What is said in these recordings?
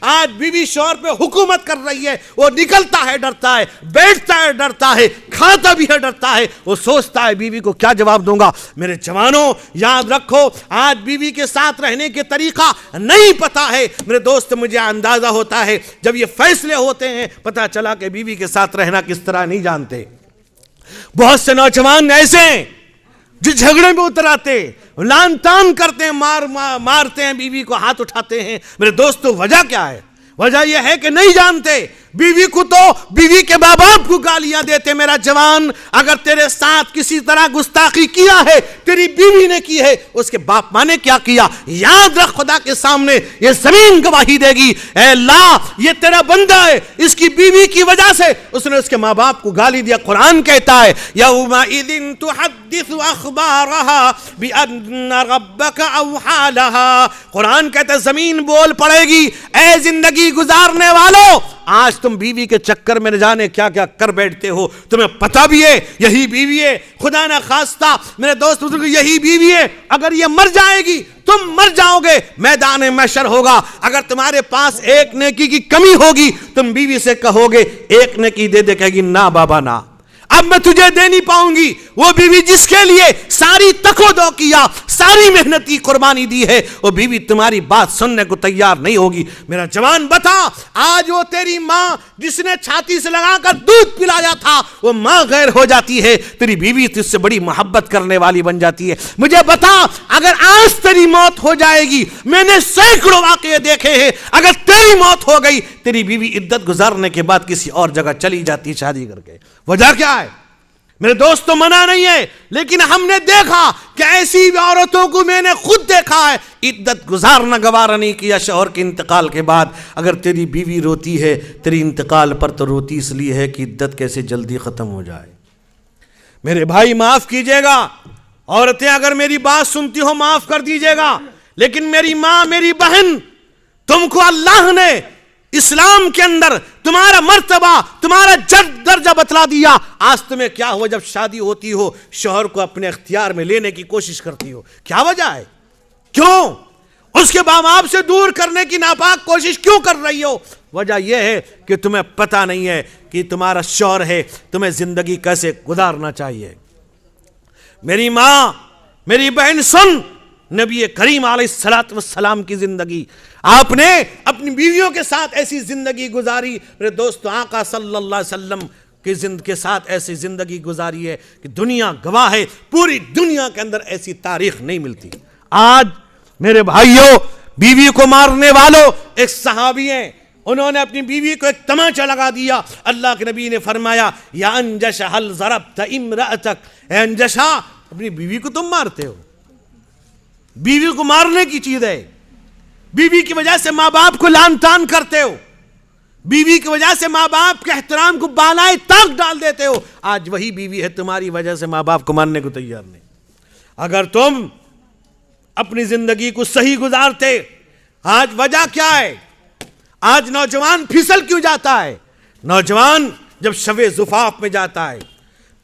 آج بیوی شوہر پہ حکومت کر رہی ہے. وہ نکلتا ہے ڈرتا ہے, بیٹھتا ہے ڈرتا ہے, کھاتا بھی ہے ڈرتا ہے. وہ سوچتا ہے بیوی کو کیا جواب دوں گا. میرے جوانوں یاد رکھو, آج بیوی کے ساتھ رہنے کے طریقہ نہیں پتا ہے. میرے دوست مجھے اندازہ ہوتا ہے جب یہ فیصلے ہوتے ہیں پتا چلا کہ بیوی کے ساتھ رہنا کس طرح نہیں جانتے. بہت سے نوجوان ایسے ہیں جو جھگڑے میں اتر آتے, لان تان کرتے ہیں, مارتے ہیں بیوی کو, ہاتھ اٹھاتے ہیں. میرے دوستو وجہ کیا ہے؟ وجہ یہ ہے کہ نہیں جانتے. بیوی کو تو بیوی کے ماں باپ کو گالیاں دیتے. میرا جوان, اگر تیرے ساتھ کسی طرح گستاخی کیا ہے, تیری بیوی نے کی ہے, اس کے باپ ماں نے کیا کیا, یاد رکھ خدا کے سامنے یہ زمین گواہی دے گی, اے اللہ یہ تیرا بندہ ہے, اس کی بیوی کی وجہ سے اس نے اس کے ماں باپ کو گالی دیا. قرآن کہتا ہے یومئذ تحدث اخبارها بان ربک اوحی لها. قرآن کہتا ہے زمین بول پڑے گی, اے زندگی گزارنے والو, آج تم بیوی کے چکر میں نہ جانے کیا کیا کر بیٹھتے ہو. تمہیں پتہ بھی ہے یہی بیوی ہے, خدا نہ خواستہ میرے دوست بزرگ یہی بیوی ہے. اگر یہ مر جائے گی تم مر جاؤ گے, میدان محشر ہوگا. اگر تمہارے پاس ایک نیکی کی کمی ہوگی تم بیوی سے کہو گے ایک نیکی دے دے, کہے گی نہ بابا نہ, اب میں تجھے دے نہیں پاؤں گی. وہ بیوی جس کے لیے ساری تک و دو کیا, ساری محنت کی قربانی دی ہے, وہ بیوی تمہاری بات سننے کو تیار نہیں ہوگی. میرا جوان بتا, آج وہ تیری ماں جس نے چھاتی سے لگا کر دودھ پلایا تھا وہ ماں غیر ہو جاتی ہے, تیری بیوی تجھ سے بڑی محبت کرنے والی بن جاتی ہے. مجھے بتا, اگر آج تیری موت ہو جائے گی, میں نے سینکڑوں واقعے دیکھے ہیں, اگر تیری موت ہو گئی تیری بیوی عدت گزارنے کے بعد کسی اور جگہ چلی جاتی شادی کر کے. وجہ کیا ہے میرے دوستو؟ منع نہیں ہے, لیکن ہم نے دیکھا کہ ایسی عورتوں کو میں نے خود دیکھا ہے, عدت گزارنا گوارا نہیں کیا شوہر کے انتقال کے بعد. اگر تیری بیوی روتی ہے تیری انتقال پر تو روتی اس لیے ہے کہ عدت کیسے جلدی ختم ہو جائے. میرے بھائی معاف کیجئے گا, عورتیں اگر میری بات سنتی ہو معاف کر دیجئے گا, لیکن میری ماں میری بہن, تم کو اللہ نے اسلام کے اندر تمہارا مرتبہ تمہارا درجہ بتلا دیا. آج تمہیں کیا ہوا جب شادی ہوتی ہو شوہر کو اپنے اختیار میں لینے کی کوشش کرتی ہو؟ کیا وجہ ہے؟ کیوں اس کے ماں باپ سے دور کرنے کی ناپاک کوشش کیوں کر رہی ہو؟ وجہ یہ ہے کہ تمہیں پتہ نہیں ہے کہ تمہارا شوہر ہے, تمہیں زندگی کیسے گزارنا چاہیے. میری ماں میری بہن سن, نبی کریم علیہ السلام کی زندگی, آپ نے اپنی بیویوں کے ساتھ ایسی زندگی گزاری. میرے دوست آقا صلی اللہ علیہ وسلم کے ساتھ ایسی زندگی گزاری ہے کہ دنیا گواہ ہے, پوری دنیا کے اندر ایسی تاریخ نہیں ملتی. آج میرے بھائیوں, بیوی کو مارنے والوں ایک صحابی ہیں, انہوں نے اپنی بیوی کو ایک تمانچہ لگا دیا. اللہ کے نبی نے فرمایا یا انجشہ هل ضربت امرأتک, اے انجشہ اپنی بیوی کو تم مارتے ہو. بیوی کو مارنے کی چیز ہے, بیوی کی وجہ سے ماں باپ کو لان تان کرتے ہو, بیوی کی وجہ سے ماں باپ کے احترام کو بالائے طاق ڈال دیتے ہو. آج وہی بیوی ہے تمہاری وجہ سے ماں باپ کو ماننے کو تیار نہیں. اگر تم اپنی زندگی کو صحیح گزارتے, آج وجہ کیا ہے؟ آج نوجوان پھسل کیوں جاتا ہے؟ نوجوان جب شب زفاف میں جاتا ہے,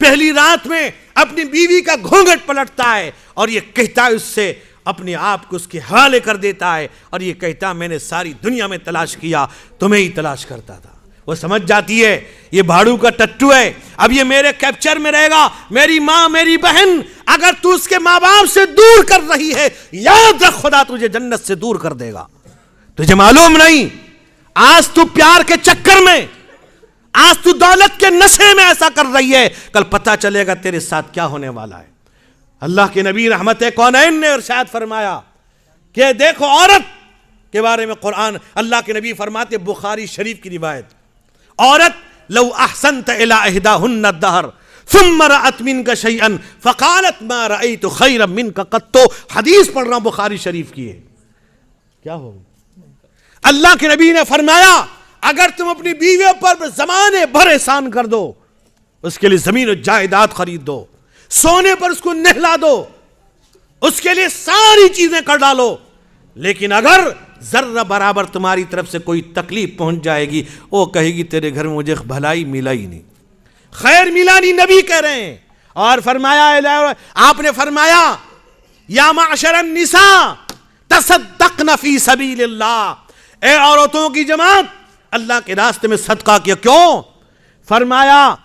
پہلی رات میں اپنی بیوی کا گھونگھٹ پلٹتا ہے اور یہ کہتا ہے اس سے اپنے آپ کو اس کے حوالے کر دیتا ہے, اور یہ کہتا میں نے ساری دنیا میں تلاش کیا, تمہیں ہی تلاش کرتا تھا. وہ سمجھ جاتی ہے یہ بھاڑو کا ٹٹو ہے, اب یہ میرے کیپچر میں رہے گا. میری ماں میری بہن, اگر تو اس کے ماں باپ سے دور کر رہی ہے, یاد رکھ خدا تجھے جنت سے دور کر دے گا. تجھے معلوم نہیں, آج تو پیار کے چکر میں, آج تو دولت کے نشے میں ایسا کر رہی ہے, کل پتہ چلے گا تیرے ساتھ کیا ہونے والا ہے. اللہ کے نبی رحمت کونین نے ارشاد فرمایا کہ دیکھو عورت کے بارے میں قرآن, اللہ کے نبی فرماتے, بخاری شریف کی روایت, عورت لو احسنت الى احداهن الدهر ثم رأت منك شيئا فقالت ما رأيت خيرا منك قط. حدیث پڑھ رہا ہوں بخاری شریف کی ہے. کیا ہو, اللہ کے نبی نے فرمایا اگر تم اپنی بیویوں پر زمانے بھر احسان کر دو, اس کے لیے زمین و جائیداد خرید دو, سونے پر اس کو نہلا دو, اس کے لیے ساری چیزیں کر ڈالو, لیکن اگر ذرہ برابر تمہاری طرف سے کوئی تکلیف پہنچ جائے گی, وہ کہے گی تیرے گھر میں مجھے بھلائی ملا ہی نہیں, خیر ملا نہیں. نبی کہہ رہے ہیں, اور فرمایا, آپ نے فرمایا یا معشر النساء, تصدقن فی سبیل اللہ، اے عورتوں کی جماعت اللہ کے راستے میں صدقہ کیا. کیوں؟ فرمایا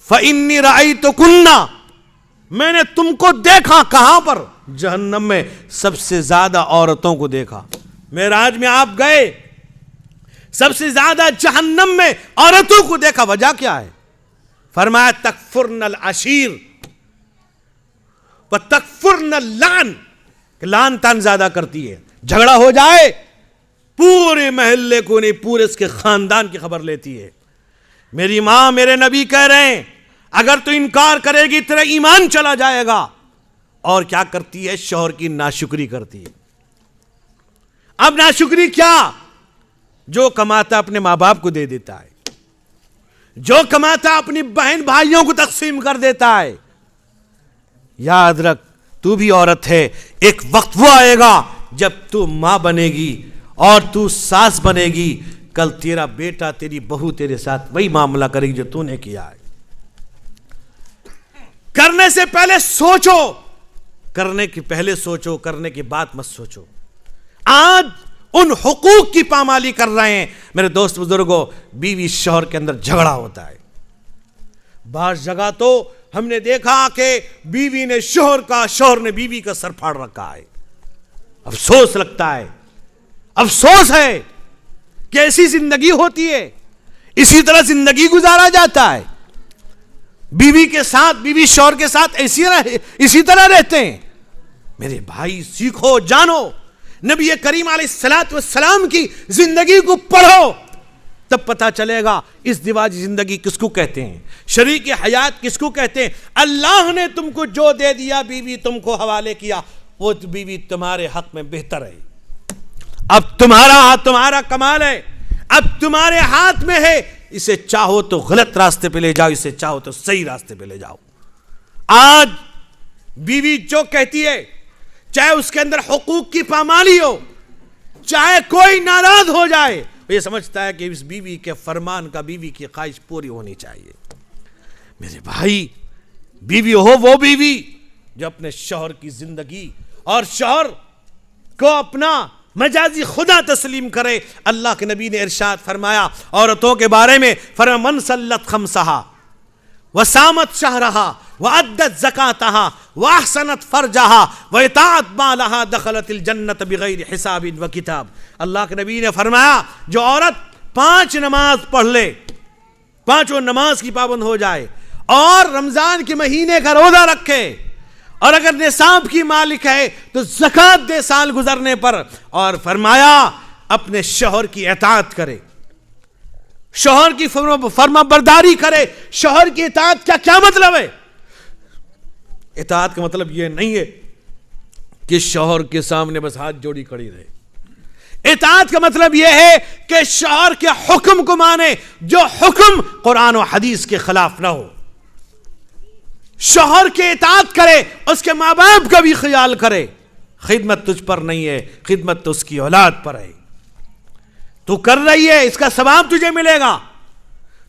فإنی رأیتکن، میں نے تم کو دیکھا. کہاں پر؟ جہنم میں سب سے زیادہ عورتوں کو دیکھا. معراج میں آپ گئے، سب سے زیادہ جہنم میں عورتوں کو دیکھا. وجہ کیا ہے؟ فرمایا تکفرن العشیر وتکفرن اللعن، کہ لعن تان زیادہ کرتی ہے. جھگڑا ہو جائے پورے محلے کو نہیں، پورے اس کے خاندان کی خبر لیتی ہے. میری ماں میرے نبی کہہ رہے ہیں اگر تو انکار کرے گی تیرا ایمان چلا جائے گا. اور کیا کرتی ہے؟ شوہر کی ناشکری کرتی ہے. اب ناشکری کیا؟ جو کماتا اپنے ماں باپ کو دے دیتا ہے، جو کماتا اپنی بہن بھائیوں کو تقسیم کر دیتا ہے. یاد رکھ تو بھی عورت ہے، ایک وقت وہ آئے گا جب تو ماں بنے گی اور تو ساس بنے گی. کل تیرا بیٹا تیری بہو تیرے ساتھ وہی معاملہ کرے گی جو تو نے کیا ہے. کرنے سے پہلے سوچو، کرنے کی پہلے سوچو، کرنے کی بات مت سوچو. آج ان حقوق کی پامالی کر رہے ہیں میرے دوست بزرگوں. بیوی شوہر کے اندر جھگڑا ہوتا ہے. بعض جگہ تو ہم نے دیکھا کہ بیوی نے شوہر کا، شوہر نے بیوی کا سر پھاڑ رکھا ہے. افسوس لگتا ہے، افسوس ہے کہ ایسی زندگی ہوتی ہے، اسی طرح زندگی گزارا جاتا ہے. بیوی کے ساتھ، بیوی شوہر کے ساتھ اسی طرح رہتے ہیں. میرے بھائی سیکھو، جانو، نبی کریم علیہ السلام کی زندگی کو پڑھو، تب پتا چلے گا ازدواجی زندگی کس کو کہتے ہیں، شریک حیات کس کو کہتے ہیں. اللہ نے تم کو جو دے دیا، بیوی تم کو حوالے کیا، وہ بیوی تمہارے حق میں بہتر ہے. اب تمہارا ہاتھ، تمہارا کمال ہے، اب تمہارے ہاتھ میں ہے. اسے چاہو تو غلط راستے پہ لے جاؤ، اسے چاہو تو صحیح راستے پہ لے جاؤ. آج بیوی جو کہتی ہے، چاہے اس کے اندر حقوق کی پامالی ہو، چاہے کوئی ناراض ہو جائے، یہ سمجھتا ہے کہ اس بیوی کے فرمان کا، بیوی کی خواہش پوری ہونی چاہیے. میرے بھائی، بیوی ہو وہ بیوی جو اپنے شوہر کی زندگی اور شوہر کو اپنا مجازی خدا تسلیم کرے. اللہ کے نبی نے ارشاد فرمایا عورتوں کے بارے میں، فرمایا من صلت خمسہا وصامت شہرہا وعدت زکاتہا واحسنت فرجہا واطاعت بالہا دخلت الجنت بغیر حساب و کتاب. اللہ کے نبی نے فرمایا جو عورت 5 نماز پڑھ لے، 5 نماز کی پابند ہو جائے، اور رمضان کے مہینے کا روزہ رکھے، اور اگر نصاب کی مالک ہے تو زکات دے سال گزرنے پر، اور فرمایا اپنے شوہر کی اطاعت کرے، شوہر کی فرما برداری کرے. شوہر کی اطاعت کا کیا مطلب ہے؟ اطاعت کا مطلب یہ نہیں ہے کہ شوہر کے سامنے بس ہاتھ جوڑی کھڑی رہے. اطاعت کا مطلب یہ ہے کہ شوہر کے حکم کو مانے، جو حکم قرآن و حدیث کے خلاف نہ ہو. شوہر کے اطاعت کرے، اس کے ماں باپ کا بھی خیال کرے. خدمت تجھ پر نہیں ہے، خدمت تو اس کی اولاد پر ہے. تو کر رہی ہے، اس کا ثواب تجھے ملے گا.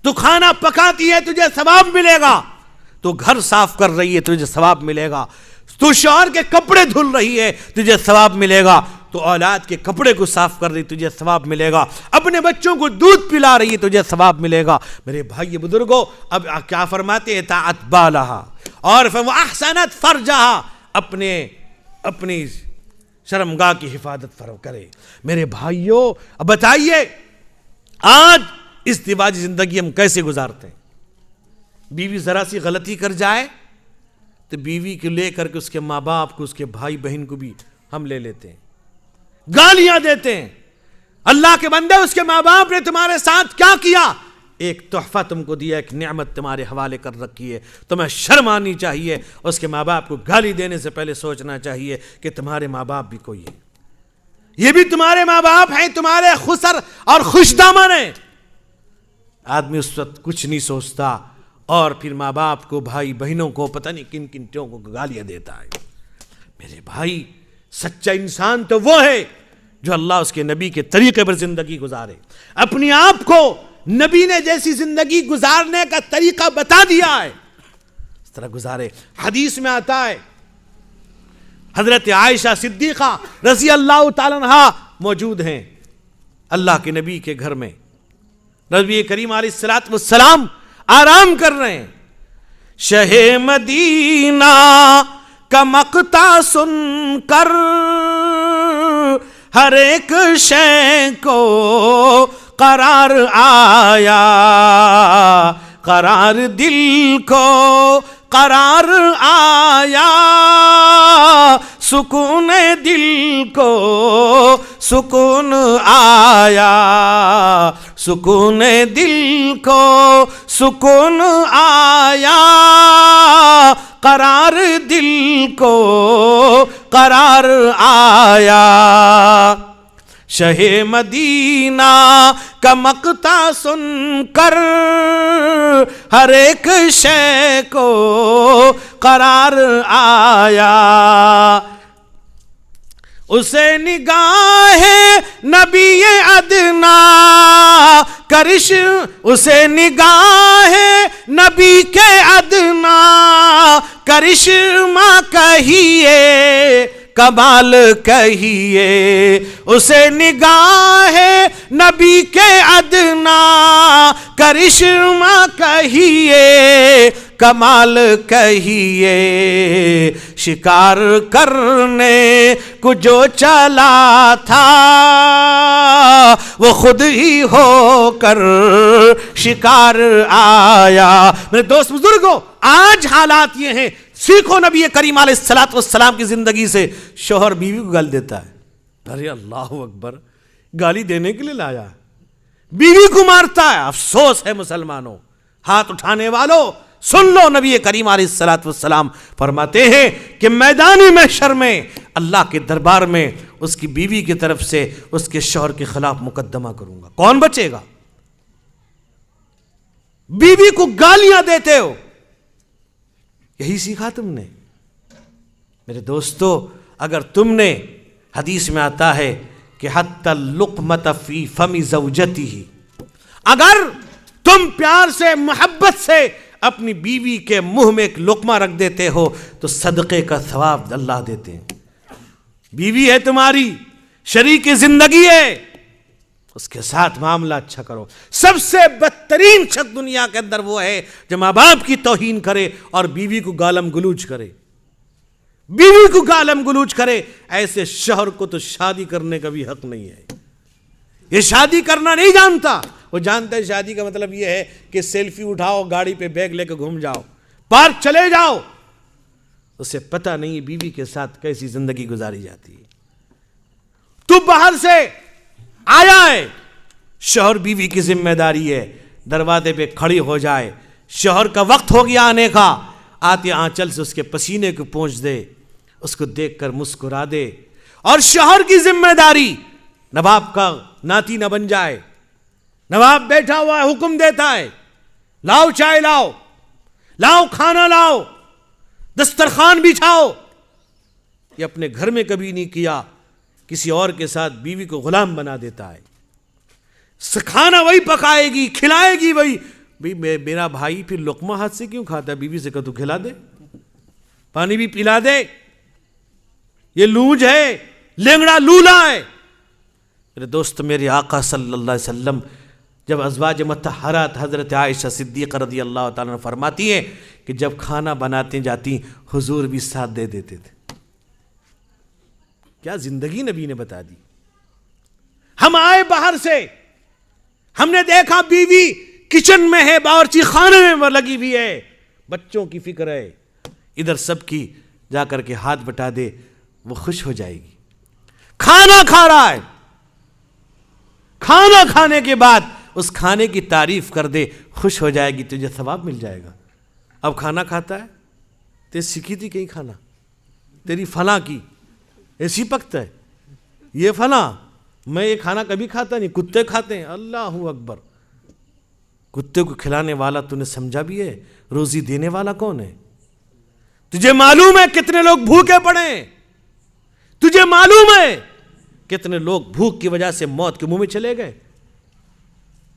تو کھانا پکاتی ہے، تجھے ثواب ملے گا. تو گھر صاف کر رہی ہے، تجھے ثواب ملے گا. تو شوہر کے کپڑے دھل رہی ہے، تجھے ثواب ملے گا. تو اولاد کے کپڑے کو صاف کر رہی، تجھے ثواب ملے گا. اپنے بچوں کو دودھ پلا رہی ہے، تجھے ثواب ملے گا. میرے بھائی بزرگوں، اب کیا فرماتے ہیں؟ اطاعت بالہا، اور احسنت فرجہا، اپنی شرمگاہ کی حفاظت کرے. میرے بھائیوں، اب بتائیے آج ازدواجی زندگی ہم کیسے گزارتے ہیں؟ بیوی ذرا سی غلطی کر جائے تو بیوی کو لے کر کے اس کے ماں باپ کو، اس کے بھائی بہن کو بھی ہم لے لیتے ہیں، گالیاں دیتے ہیں. اللہ کے بندے، اس کے ماں باپ نے تمہارے ساتھ کیا کیا؟ ایک تحفہ تم کو دیا، ایک نعمت تمہارے حوالے کر رکھی ہے. تمہیں شرم آنی چاہیے. اس کے ماں باپ کو گالی دینے سے پہلے سوچنا چاہیے کہ تمہارے ماں باپ بھی کوئی ہے، یہ بھی تمہارے ماں باپ ہیں، تمہارے خسر اور خوش دامن ہیں. آدمی اس وقت کچھ نہیں سوچتا، اور پھر ماں باپ کو، بھائی بہنوں کو، پتہ نہیں کن کن ٹیوں کو گالیاں دیتا ہے. میرے بھائی، سچا انسان تو وہ ہے جو اللہ اس کے نبی کے طریقے پر زندگی گزارے. اپنی آپ کو نبی نے جیسی زندگی گزارنے کا طریقہ بتا دیا ہے، اس طرح گزارے. حدیث میں آتا ہے حضرت عائشہ صدیقہ رضی اللہ تعالیٰ عنہا موجود ہیں اللہ کے نبی کے گھر میں. نبی کریم علیہ الصلوۃ والسلام آرام کر رہے ہیں. شہ مدینہ کا مقطع سن کر ہر ایک شے کو قرار آیا, قرار دل کو قرار آیا, سکون دل کو سکون آیا, سکون دل کو سکون آیا, قرار دل کو قرار آیا. شہ مدینہ کا مقطع سن کر ہر ایک شے کو قرار آیا. اسے نگاہ نبی ادنا کرش, اسے نگاہ نبی کے ادنا کرشمہ کہیے کمال کہیے, اسے نگاہ نبی کے ادنا کرشمہ کہیے کمال کہیے. شکار کرنے کو جو چلا تھا وہ خود ہی ہو کر شکار آیا. میرے دوست بزرگوں, آج حالات یہ ہیں, سیکھو نبی کریم علیہ الصلوۃ والسلام کی زندگی سے. شوہر بیوی کو گال دیتا ہے, ارے اللہ اکبر, گالی دینے کے لیے لایا, بیوی کو مارتا ہے. افسوس ہے مسلمانوں, ہاتھ اٹھانے والوں سن لو, نبی کریم علیہ الصلوۃ والسلام فرماتے ہیں کہ میدان محشر میں اللہ کے دربار میں اس کی بیوی کی طرف سے اس کے شوہر کے خلاف مقدمہ کروں گا. کون بچے گا؟ بیوی کو گالیاں دیتے ہو, یہی سیکھا تم نے. میرے دوستو, اگر تم نے, حدیث میں آتا ہے کہ حتی اللقمۃ فی فم زوجتہ, اگر تم پیار سے محبت سے اپنی بیوی کے منہ میں ایک لقمہ رکھ دیتے ہو تو صدقے کا ثواب اللہ دیتے ہیں. بیوی ہے تمہاری, شریک زندگی ہے, اس کے ساتھ معاملہ اچھا کرو. سب سے بدترین شخص دنیا کے اندر وہ ہے جو ماں باپ کی توہین کرے اور بیوی کو گالم گلوچ کرے, بیوی کو گالم گلوچ کرے. ایسے شوہر کو تو شادی کرنے کا بھی حق نہیں ہے. یہ شادی کرنا نہیں جانتا, وہ جانتا ہے شادی کا مطلب یہ ہے کہ سیلفی اٹھاؤ, گاڑی پہ بیگ لے کے گھوم جاؤ, پارک چلے جاؤ. اسے پتہ نہیں بیوی کے ساتھ کیسی زندگی گزاری جاتی ہے. تو باہر سے آیا ہے, شوہر بیوی کی ذمہ داری ہے دروازے پہ کھڑی ہو جائے. شوہر کا وقت ہو گیا آنے کا, آتے آنچل سے اس کے پسینے کو پونچھ دے, اس کو دیکھ کر مسکرا دے. اور شوہر کی ذمہ داری نواب کا ناتی نہ بن جائے. نواب بیٹھا ہوا ہے, حکم دیتا ہے, لاؤ چائے لاؤ, لاؤ کھانا لاؤ, دسترخوان بچھاؤ. یہ اپنے گھر میں کبھی نہیں کیا, کسی اور کے ساتھ بیوی کو غلام بنا دیتا ہے. کھانا وہی پکائے گی, کھلائے گی وہی. میرا بھائی پھر لقمہ ہاتھ سے کیوں کھاتا ہے؟ بیوی سے کہ تو کھلا دے, پانی بھی پلا دے. یہ لوج ہے, لنگڑا لولا ہے. میرے دوست, میرے آقا صلی اللہ علیہ وسلم جب ازواج مطہرات حضرت عائشہ صدیقہ رضی اللہ تعالیٰ عنہ فرماتی ہیں کہ جب کھانا بناتے جاتی حضور بھی ساتھ دے دیتے تھے. کیا زندگی نبی نے بتا دی. ہم آئے باہر سے, ہم نے دیکھا بیوی کچن میں ہے, باورچی خانے میں لگی ہوئی ہے, بچوں کی فکر ہے, ادھر سب کی جا کر کے ہاتھ بٹا دے, وہ خوش ہو جائے گی. کھانا کھا رہا ہے, کھانا کھانے کے بعد اس کھانے کی تعریف کر دے, خوش ہو جائے گی, تجھے ثواب مل جائے گا. اب کھانا کھاتا ہے, تیری سیکھی تھی کہیں کھانا, تیری فلاں کی ایسی پکتا ہے, یہ فلاں, میں یہ کھانا کبھی کھاتا نہیں, کتے کھاتے ہیں. اللہ اکبر, کتے کو کھلانے والا تو نے سمجھا بھی ہے, روزی دینے والا کون ہے؟ تجھے معلوم ہے کتنے لوگ بھوکے پڑے ہیں؟ تجھے معلوم ہے کتنے لوگ بھوک کی وجہ سے موت کے منہ میں چلے گئے؟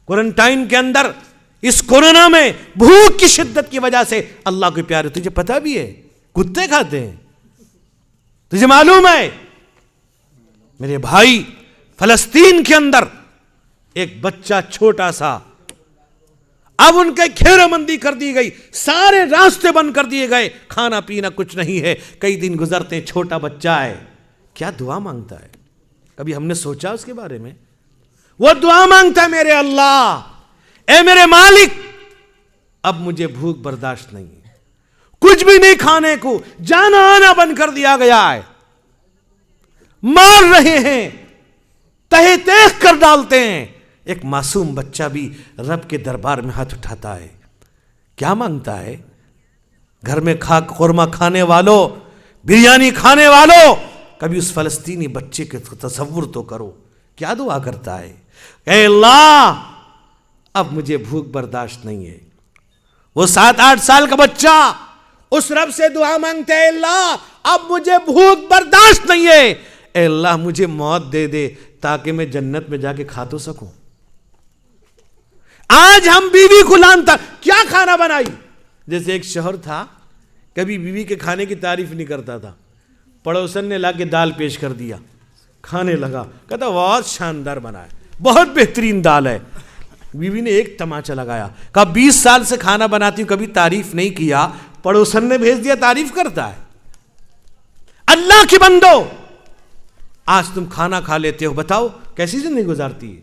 کوارنٹائن کے اندر اس کورونا میں بھوک کی شدت کی وجہ سے اللہ کے پیارے, تجھے پتا بھی ہے کتے کھاتے ہیں. تجھے معلوم ہے میرے بھائی، فلسطین کے اندر ایک بچہ چھوٹا سا، اب ان کے گھیرہ بندی کر دی گئی، سارے راستے بند کر دیے گئے، کھانا پینا کچھ نہیں ہے، کئی دن گزرتے ہیں، چھوٹا بچہ ہے، کیا دعا مانگتا ہے؟ کبھی ہم نے سوچا اس کے بارے میں؟ وہ دعا مانگتا ہے، میرے اللہ، اے میرے مالک، اب مجھے بھوک برداشت نہیں ہے، کچھ بھی نہیں کھانے کو، جانا آنا بند کر دیا گیا ہے، مار رہے ہیں، تہے تیخ کر ڈالتے ہیں۔ ایک معصوم بچہ بھی رب کے دربار میں ہاتھ اٹھاتا ہے، کیا مانگتا ہے؟ گھر میں قورمہ کھانے والوں، بریانی کھانے والوں، کبھی اس فلسطینی بچے کے تصور تو کرو، کیا دعا کرتا ہے؟ اے اللہ، اب مجھے بھوک برداشت نہیں ہے۔ وہ 7-8 سال کا بچہ اس رب سے دعا مانگتے ہیں، اللہ اب مجھے بھوک برداشت نہیں ہے، اے اللہ مجھے موت دے دے تاکہ میں جنت میں جا کے کھا تو سکوں۔ آج ہم بیوی کو لانتا، کیا کھانا بنائی؟ جیسے ایک شوہر تھا، کبھی بیوی کے کھانے کی تعریف نہیں کرتا تھا، پڑوسن نے لا کے دال پیش کر دیا، کھانے لگا، کہتا بہت شاندار بنا ہے، بہت بہترین دال ہے۔ بیوی نے ایک تماچا لگایا، کہا 20 سال سے کھانا بناتی ہوں، کبھی تعریف نہیں کیا، پڑوسن نے بھیج دیا تعریف کرتا ہے۔ اللہ کے بندو، آج تم کھانا کھا لیتے ہو، بتاؤ کیسی زندگی گزارتی ہے؟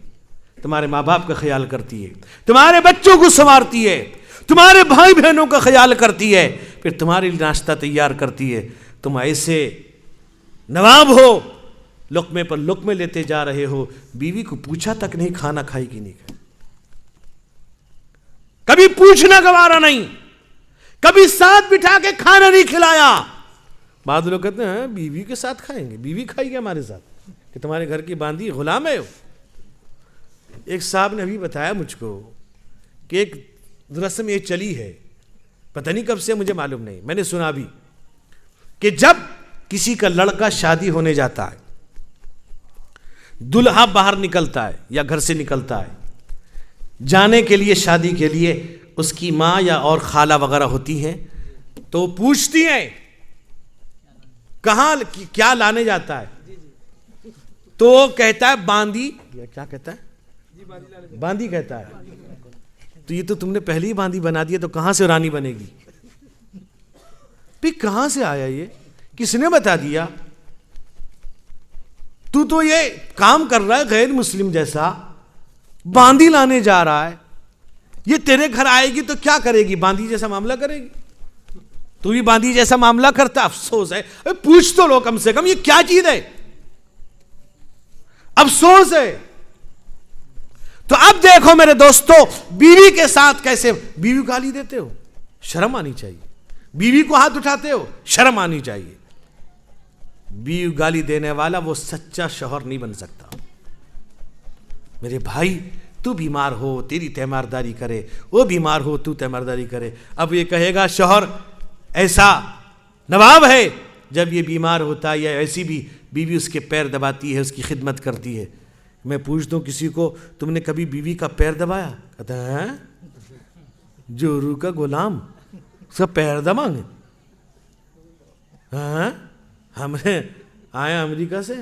تمہارے ماں باپ کا خیال کرتی ہے، تمہارے بچوں کو سنوارتی ہے، تمہارے بھائی بہنوں کا خیال کرتی ہے، پھر تمہارے لیے ناشتہ تیار کرتی ہے۔ تم ایسے نواب ہو، لقمے پر لقمے لیتے جا رہے ہو، بیوی کو پوچھا تک نہیں کھانا کھائی کہ نہیں کھائی، کبھی پوچھنا گوارا نہیں، کبھی ساتھ بٹھا کے کھانا نہیں کھلایا۔ بعض لوگ کہتے ہیں بیوی کے ساتھ کھائیں گے، بیوی کھائی گے ہمارے ساتھ، کہ تمہارے گھر کی باندھی غلام ہے۔ ایک صاحب نے ابھی بتایا مجھ کو کہ ایک رسم یہ چلی ہے، پتہ نہیں کب سے، مجھے معلوم نہیں، میں نے سنا بھی کہ جب کسی کا لڑکا شادی ہونے جاتا ہے، دلہا باہر نکلتا ہے یا گھر سے نکلتا ہے جانے کے لیے، شادی کے لیے، اس کی ماں یا اور خالہ وغیرہ ہوتی ہیں تو پوچھتی ہیں کہاں کیا لانے جاتا ہے، تو وہ کہتا ہے باندی، کیا کہتا ہے؟ باندی کہتا ہے۔ تو یہ تو تم نے پہلے ہی باندی بنا دیا، تو کہاں سے رانی بنے گی؟ بھی کہاں سے آیا یہ؟ کس نے بتا دیا؟ تو یہ کام کر رہا ہے غیر مسلم جیسا، باندی لانے جا رہا ہے، یہ تیرے گھر آئے گی تو کیا کرے گی؟ باندی جیسا معاملہ کرے گی؟ تو بھی باندی جیسا معاملہ کرتا، افسوس ہے۔ پوچھ تو لو کم سے کم، یہ کیا چیز ہے؟ افسوس ہے۔ تو اب دیکھو میرے دوستو، بیوی کے ساتھ کیسے، بیوی کو گالی دیتے ہو، شرم آنی چاہیے، بیوی کو ہاتھ اٹھاتے ہو، شرم آنی چاہیے۔ بیوی گالی دینے والا وہ سچا شوہر نہیں بن سکتا۔ میرے بھائی، تو بیمار ہو تیری تیمارداری کرے، وہ بیمار ہو تو تیمارداری کرے۔ اب یہ کہے گا شوہر ایسا نواب ہے، جب یہ بیمار ہوتا ہے یا ایسی بھی بیوی اس کے پیر دباتی ہے، اس کی خدمت کرتی ہے۔ میں پوچھتا ہوں کسی کو، تم نے کبھی بیوی کا پیر دبایا؟ کہتا ہے جورو کا غلام، اس کا پیر دبائیں گے؟ ہاں، ہم نے آیا امریکہ سے،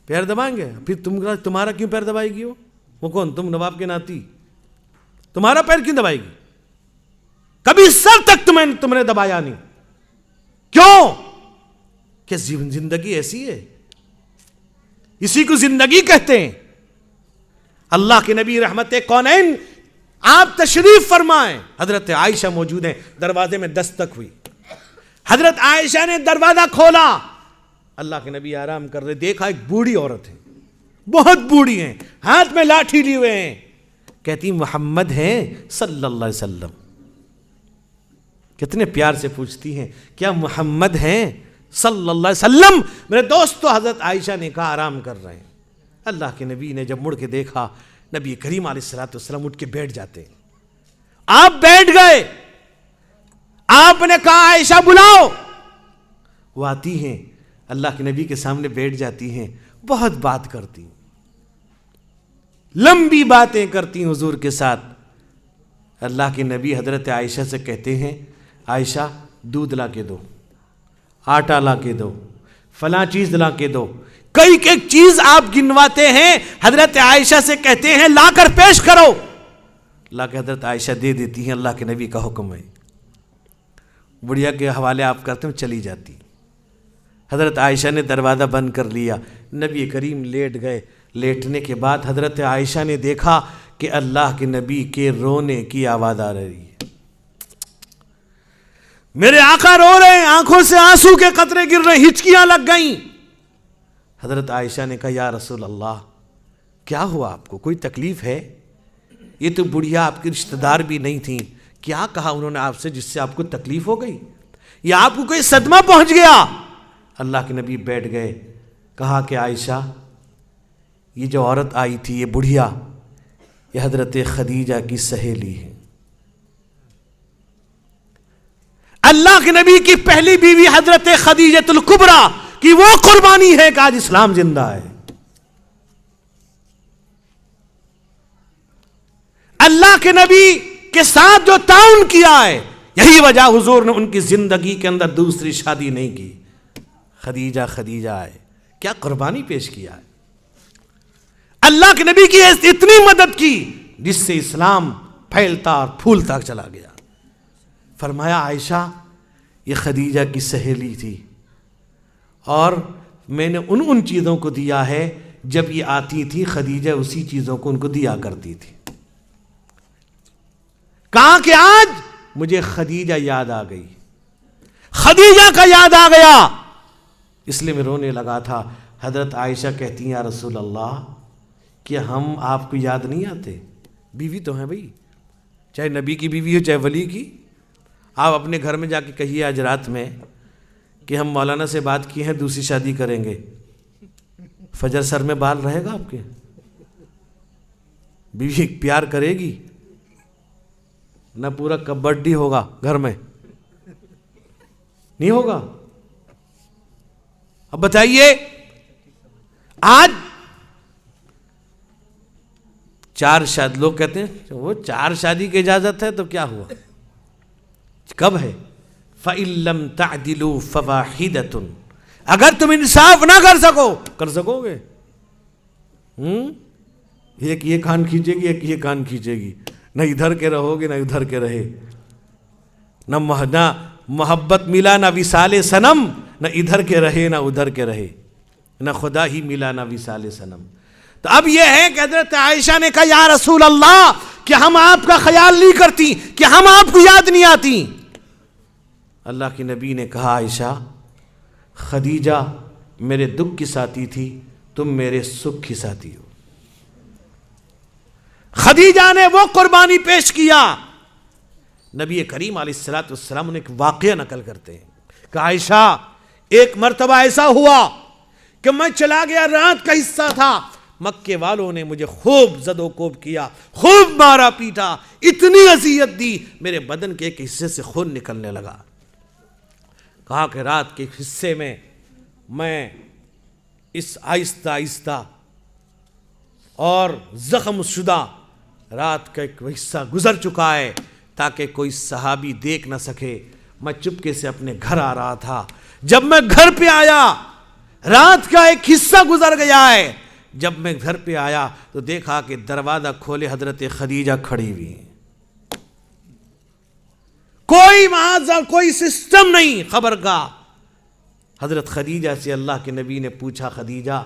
پیر دبائیں گے؟ پھر تمہارا کیوں پیر دبائے گی وہ کون؟ تم نواب کے ناتی، تمہارا پیر کیوں دبائے گی؟ کبھی سر تک تم نے دبایا نہیں، کیوں؟ کہ زندگی ایسی ہے، اسی کو زندگی کہتے ہیں۔ اللہ کے نبی رحمت کونین آپ تشریف فرمائیں، حضرت عائشہ موجود ہیں، دروازے میں دستک ہوئی، حضرت عائشہ نے دروازہ کھولا، اللہ کے نبی آرام کر رہے، دیکھا ایک بوڑھی عورت ہے، بہت بوڑھی ہیں، ہاتھ میں لاٹھی لیے ہوئے ہیں، کہتی محمد ہیں صلی اللہ علیہ وسلم۔ کتنے پیار سے پوچھتی ہیں، کیا محمد ہیں صلی اللہ علیہ وسلم؟ میرے دوستو، حضرت عائشہ نے کہا آرام کر رہے ہیں۔ اللہ کے نبی نے جب مڑ کے دیکھا، نبی کریم علیہ السلام اٹھ کے بیٹھ جاتے ہیں۔ آپ بیٹھ گئے، آپ نے کہا عائشہ بلاؤ، وہ آتی ہیں، اللہ کے نبی کے سامنے بیٹھ جاتی ہیں، بہت بات کرتی، لمبی باتیں کرتی حضور کے ساتھ۔ اللہ کے نبی حضرت عائشہ سے کہتے ہیں، عائشہ دودھ لا کے دو، آٹا لا کے دو، فلاں چیز لا کے دو. کئی ایک چیز آپ گنواتے ہیں, حضرت عائشہ سے کہتے ہیں لا کر پیش کرو, لا کے حضرت عائشہ دے دیتی ہیں, اللہ کے نبی کا حکم ہے. بڑھیا کے حوالے آپ کرتے ہیں, چلی جاتی. حضرت عائشہ نے دروازہ بند کر لیا, نبی کریم لیٹ گئے. لیٹنے کے بعد حضرت عائشہ نے دیکھا کہ اللہ کے نبی کے رونے کی آواز آ رہی ہے. میرے آقا رو رہے ہیں, آنکھوں سے آنسو کے قطرے گر رہے, ہچکیاں لگ گئیں. حضرت عائشہ نے کہا یا رسول اللہ کیا ہوا آپ کو, کوئی تکلیف ہے؟ یہ تو بڑھیا آپ کی رشتہ دار بھی نہیں تھیں, کیا کہا انہوں نے آپ سے جس سے آپ کو تکلیف ہو گئی, یا آپ کو کوئی صدمہ پہنچ گیا؟ اللہ کے نبی بیٹھ گئے. کہا کہ عائشہ یہ جو عورت آئی تھی, یہ بڑھیا, یہ حضرت خدیجہ کی سہیلی ہے. اللہ کے نبی کی پہلی بیوی حضرت خدیجہ الکبریٰ کی وہ قربانی ہے کہ آج اسلام زندہ ہے. اللہ کے نبی کے ساتھ جو تعاون کیا ہے, یہی وجہ حضور نے ان کی زندگی کے اندر دوسری شادی نہیں کی. خدیجہ خدیجہ ہے, کیا قربانی پیش کیا ہے. اللہ کے نبی کی اتنی مدد کی جس سے اسلام پھیلتا اور پھولتا چلا گیا. فرمایا عائشہ یہ خدیجہ کی سہیلی تھی, اور میں نے ان چیزوں کو دیا ہے جب یہ آتی تھی خدیجہ اسی چیزوں کو ان کو دیا کرتی تھی. کہا کہ آج مجھے خدیجہ یاد آ گئی, خدیجہ کا یاد آ گیا, اس لیے میں رونے لگا تھا. حضرت عائشہ کہتی ہیں یا رسول اللہ کہ ہم آپ کو یاد نہیں آتے؟ بیوی تو ہیں بھائی, چاہے نبی کی بیوی ہو چاہے ولی کی. آپ اپنے گھر میں جا کے کہیے آج رات میں کہ ہم مولانا سے بات کی ہیں دوسری شادی کریں گے, فجر سر میں بال رہے گا آپ کے؟ بیوی پیار کرے گی نہ, پورا کبڈی ہوگا گھر میں, نہیں ہوگا. اب بتائیے آج 4 شادی, لوگ کہتے ہیں وہ 4 شادی کی اجازت ہے تو کیا ہوا, کب ہے؟ فَإِن لَمْ تَعْدِلُوا فَوَاحِدَةٌ, اگر تم انصاف نہ کر سکو گے, ایک یہ کان کھینچے گی ایک یہ کان کھینچے گی, نہ ادھر کے رہو گے نہ ادھر کے رہے, نہ محبت ملا نہ وصال صنم, نہ ادھر کے رہے نہ ادھر کے رہے, نہ خدا ہی ملا نہ وصال صنم. تو اب یہ ہے کہ حضرت عائشہ نے کہا یا رسول اللہ کہ ہم آپ کا خیال نہیں کرتی, کہ ہم آپ کو یاد نہیں آتی. اللہ کے نبی نے کہا عائشہ خدیجہ میرے دکھ کی ساتھی تھی, تم میرے سکھ کی ساتھی ہو. خدیجہ نے وہ قربانی پیش کیا. نبی کریم علیہ السلام نے ایک واقعہ نقل کرتے ہیں کہ عائشہ ایک مرتبہ ایسا ہوا کہ میں چلا گیا, رات کا حصہ تھا, مکے والوں نے مجھے خوب زد و کوب کیا, خوب مارا پیٹا, اتنی اذیت دی, میرے بدن کے ایک حصے سے خون نکلنے لگا. کہا کہ رات کے حصے میں اس آہستہ آہستہ اور زخم شدہ رات کا ایک حصہ گزر چکا ہے تاکہ کوئی صحابی دیکھ نہ سکے. میں چپکے سے اپنے گھر آ رہا تھا, جب میں گھر پہ آیا رات کا ایک حصہ گزر گیا ہے. جب میں گھر پہ آیا تو دیکھا کہ دروازہ کھولے حضرت خدیجہ کھڑی ہوئی ہیں, کوئی سسٹم نہیں خبر کا. حضرت خدیجہ سے اللہ کے نبی نے پوچھا خدیجہ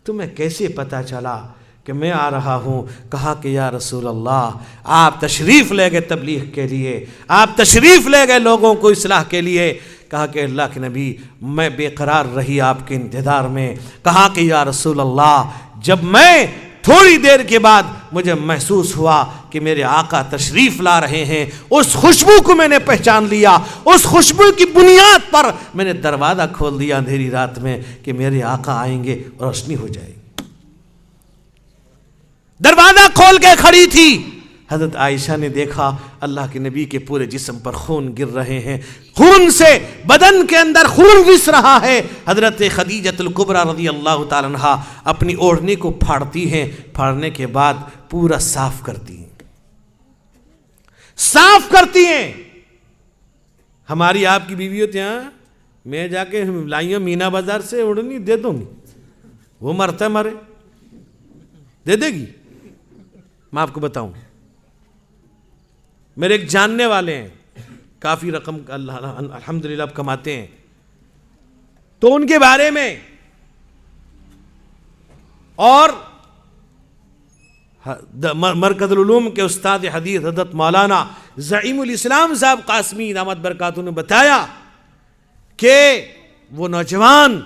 تمہیں کیسے پتا چلا کہ میں آ رہا ہوں؟ کہا کہ یا رسول اللہ آپ تشریف لے گئے تبلیغ کے لیے, آپ تشریف لے گئے لوگوں کو اصلاح کے لیے. کہا کہ اللہ کے نبی میں بے قرار رہی آپ کے انتظار میں. کہا کہ یا رسول اللہ جب میں تھوڑی دیر کے بعد مجھے محسوس ہوا کہ میرے آقا تشریف لا رہے ہیں, اس خوشبو کو میں نے پہچان لیا, اس خوشبو کی بنیاد پر میں نے دروازہ کھول دیا اندھیری رات میں کہ میرے آقا آئیں گے اور روشنی ہو جائے گی. دروازہ کھول کے کھڑی تھی. حضرت عائشہ نے دیکھا اللہ کے نبی کے پورے جسم پر خون گر رہے ہیں, خون سے بدن کے اندر خون رس رہا ہے. حضرت خدیجہ الکبریٰ رضی اللہ تعالی عنہا اپنی اوڑھنی کو پھاڑتی ہیں, پھاڑنے کے بعد پورا صاف کرتی ہیں, صاف کرتی ہیں. ہماری آپ کی بیوی ہوتی ہیں میں جا کے لائی ہوں مینا بازار سے اڑنی دے دوں گی، وہ مرتا ہے مرے، دے دے گی؟ میں آپ کو بتاؤں، میرے ایک جاننے والے ہیں، کافی رقم الحمدللہ اب کماتے ہیں، تو ان کے بارے میں اور مرکز العلوم کے استاد حدیث حضرت مولانا زعیم الاسلام صاحب قاسمی دامت برکاتہ نے بتایا کہ وہ نوجوان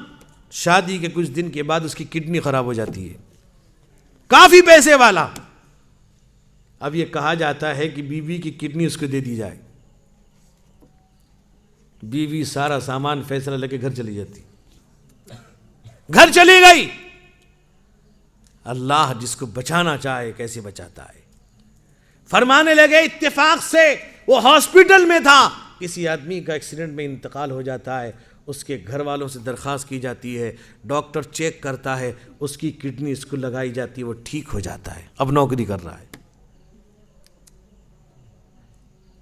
شادی کے کچھ دن کے بعد اس کی کڈنی خراب ہو جاتی ہے، کافی پیسے والا، اب یہ کہا جاتا ہے کہ بیوی کی کڈنی اس کو دے دی جائے، بیوی سارا سامان فیصلہ لے کے گھر چلی جاتی، گھر چلی گئی۔ اللہ جس کو بچانا چاہے کیسے بچاتا ہے۔ فرمانے لگے اتفاق سے وہ ہاسپٹل میں تھا، کسی آدمی کا ایکسیڈنٹ میں انتقال ہو جاتا ہے، اس کے گھر والوں سے درخواست کی جاتی ہے، ڈاکٹر چیک کرتا ہے، اس کی کڈنی اس کو لگائی جاتی ہے، وہ ٹھیک ہو جاتا ہے، اب نوکری کر رہا ہے۔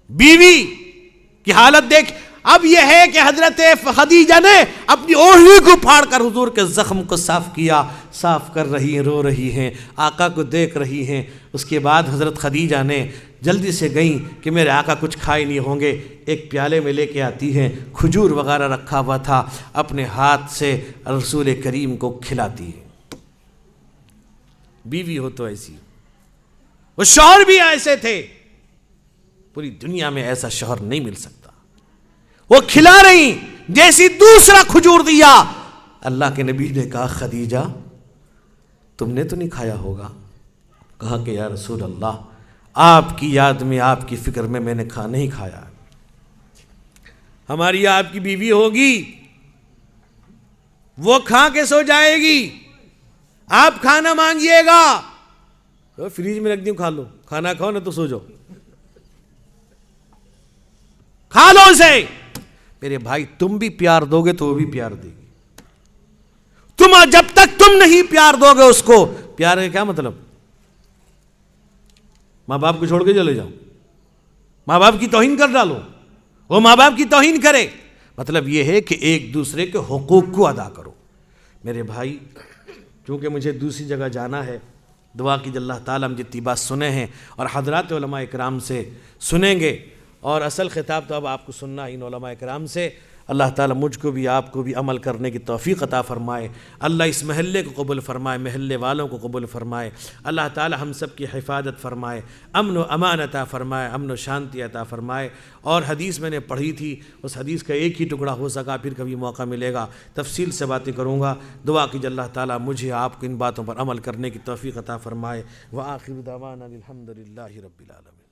بیوی کی حالت دیکھ، اب یہ ہے کہ حضرت خدیجہ نے اپنی اوڑھنی کو پھاڑ کر حضور کے زخم کو صاف کیا، صاف کر رہی ہیں، رو رہی ہیں، آقا کو دیکھ رہی ہیں۔ اس کے بعد حضرت خدیجہ نے جلدی سے گئیں کہ میرے آقا کچھ کھائے نہیں ہوں گے، ایک پیالے میں لے کے آتی ہیں، کھجور وغیرہ رکھا ہوا تھا، اپنے ہاتھ سے رسول کریم کو کھلاتی ہے۔ بیوی ہو تو ایسی، وہ شوہر بھی ایسے تھے، پوری دنیا میں ایسا شوہر نہیں مل سکتا۔ وہ کھلا رہی، جیسی دوسرا کھجور دیا، اللہ کے نبی نے کہا خدیجہ تم نے تو نہیں کھایا ہوگا؟ کہا کہ یا رسول اللہ آپ کی یاد میں، آپ کی فکر میں میں نے نہیں کھایا۔ ہماری آپ کی بیوی ہوگی، وہ کھا کے سو جائے گی، آپ کھانا مانگیے گا تو فریج میں رکھ دوں، کھا لو، کھانا کھاؤ نہ تو سو جاؤ، کھا لو اسے۔ میرے بھائی تم بھی پیار دو گے تو وہ بھی پیار دے گی، تم جب تک تم نہیں پیار دو گے اس کو، پیار کا کیا مطلب؟ ماں باپ کو چھوڑ کے چلے جاؤ، ماں باپ کی توہین کر ڈالو، وہ ماں باپ کی توہین کرے، مطلب یہ ہے کہ ایک دوسرے کے حقوق کو ادا کرو۔ میرے بھائی چونکہ مجھے دوسری جگہ جانا ہے، دعا کی اللہ تعالیٰ ہم جتنی بات سنے ہیں اور حضرات علماء اکرام سے سنیں گے، اور اصل خطاب تو اب آپ کو سننا ان علماء اکرام سے، اللہ تعالیٰ مجھ کو بھی آپ کو بھی عمل کرنے کی توفیق عطا فرمائے، اللہ اس محلے کو قبول فرمائے، محلے والوں کو قبول فرمائے، اللہ تعالیٰ ہم سب کی حفاظت فرمائے، امن و امان عطا فرمائے، امن و شانتی عطا فرمائے۔ اور حدیث میں نے پڑھی تھی، اس حدیث کا ایک ہی ٹکڑا ہو سکا، پھر کبھی موقع ملے گا تفصیل سے باتیں کروں گا۔ دعا کیجیے اللہ تعالیٰ مجھے آپ کو ان باتوں پر عمل کرنے کی توفیق عطا فرمائے۔ وآخر دعوانا الحمد للہ رب العالمین۔